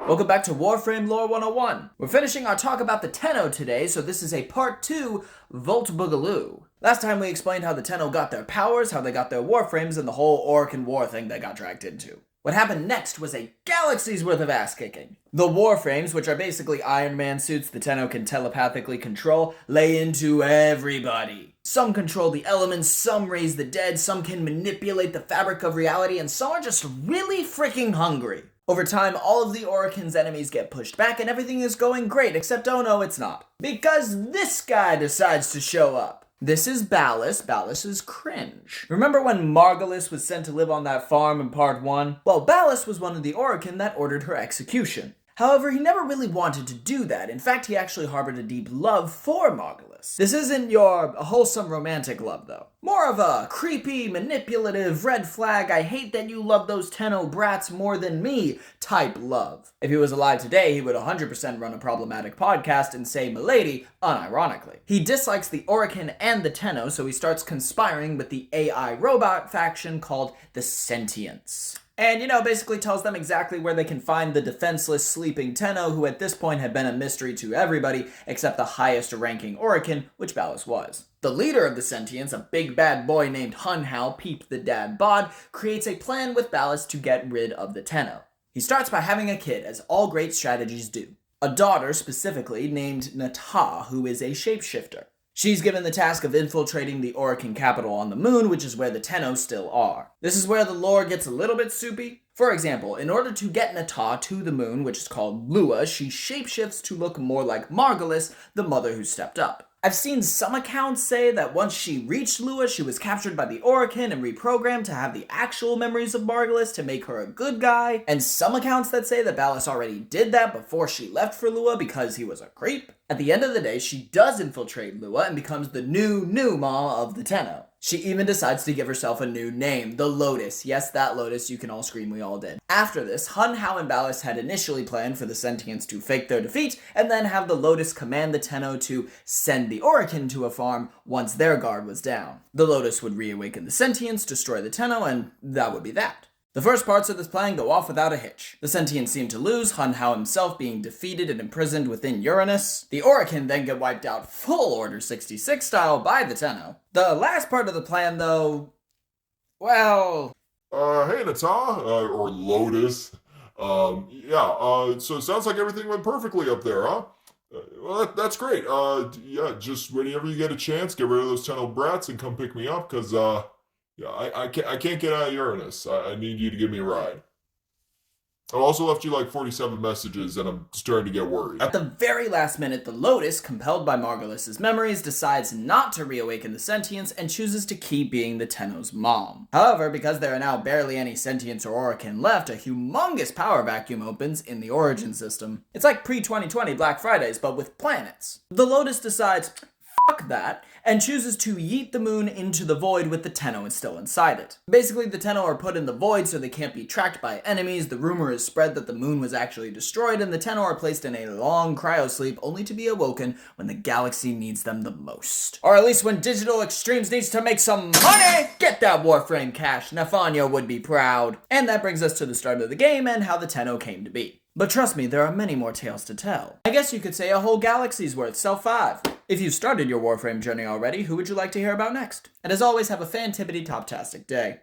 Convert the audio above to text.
Welcome back to Warframe Lore 101. We're finishing our talk about the Tenno today, so this is a part 2, Volt Boogaloo. Last time we explained how the Tenno got their powers, how they got their Warframes, and the whole Orc and War thing they got dragged into. What happened next was a galaxy's worth of ass-kicking. The Warframes, which are basically Iron Man suits the Tenno can telepathically control, lay into everybody. Some control the elements, some raise the dead, some can manipulate the fabric of reality, and some are just really freaking hungry. Over time, all of the Orokin's enemies get pushed back and everything is going great, except oh no, it's not. Because this guy decides to show up. This is Ballas. Ballas is cringe. Remember when Margulis was sent to live on that farm in part 1? Well, Ballas was one of the Orokin that ordered her execution. However, he never really wanted to do that. In fact, he actually harbored a deep love for Margulis. This isn't your wholesome romantic love, though. More of a creepy, manipulative, red flag, I hate that you love those Tenno brats more than me type love. If he was alive today, he would 100% run a problematic podcast and say milady, unironically. He dislikes the Orokin and the Tenno, so he starts conspiring with the AI robot faction called the Sentients. And, basically tells them exactly where they can find the defenseless sleeping Tenno, who at this point had been a mystery to everybody except the highest ranking Orokin, which Ballas was. The leader of the Sentients, a big bad boy named Hunhao, Peep the Dad Bod, creates a plan with Ballas to get rid of the Tenno. He starts by having a kid, as all great strategies do. A daughter, specifically, named Nata, who is a shapeshifter. She's given the task of infiltrating the Orokin capital on the moon, which is where the Tenno still are. This is where the lore gets a little bit soupy. For example, in order to get Nata to the moon, which is called Lua, she shapeshifts to look more like Margulis, the mother who stepped up. I've seen some accounts say that once she reached Lua, she was captured by the Orokin and reprogrammed to have the actual memories of Margulis to make her a good guy, and some accounts that say that Ballas already did that before she left for Lua because he was a creep. At the end of the day, she does infiltrate Lua and becomes the new mom of the Tenno. She even decides to give herself a new name, the Lotus. Yes, that Lotus, you can all scream we all did. After this, Hunhao and Ballas had initially planned for the Sentients to fake their defeat, and then have the Lotus command the Tenno to send the Orokin to a farm once their guard was down. The Lotus would reawaken the Sentients, destroy the Tenno, and that would be that. The first parts of this plan go off without a hitch. The Sentients seem to lose, Hunhao himself being defeated and imprisoned within Uranus. The Orokin then get wiped out full Order 66 style by the Tenno. The last part of the plan, though, well... Hey, Nata, or Lotus. So it sounds like everything went perfectly up there, huh? Well, that's great. Just whenever you get a chance, get rid of those Tenno brats and come pick me up, because, I can't get out of Uranus. I need you to give me a ride. I also left you like 47 messages and I'm starting to get worried. At the very last minute, the Lotus, compelled by Margulis' memories, decides not to reawaken the Sentients and chooses to keep being the Tenno's mom. However, because there are now barely any Sentients or Orokin left, a humongous power vacuum opens in the Origin system. It's like pre-2020 Black Fridays, but with planets. The Lotus decides, fuck that, and chooses to yeet the moon into the void with the Tenno still inside it. Basically, the Tenno are put in the void so they can't be tracked by enemies, the rumor is spread that the moon was actually destroyed, and the Tenno are placed in a long cryosleep only to be awoken when the galaxy needs them the most. Or at least when Digital Extremes needs to make some money! Get that Warframe cash, Nafanya would be proud. And that brings us to the start of the game and how the Tenno came to be. But trust me, there are many more tales to tell. I guess you could say a whole galaxy's worth, so 5. If you've started your Warframe journey already, who would you like to hear about next? And as always, have a fan-tippity-top-tastic day.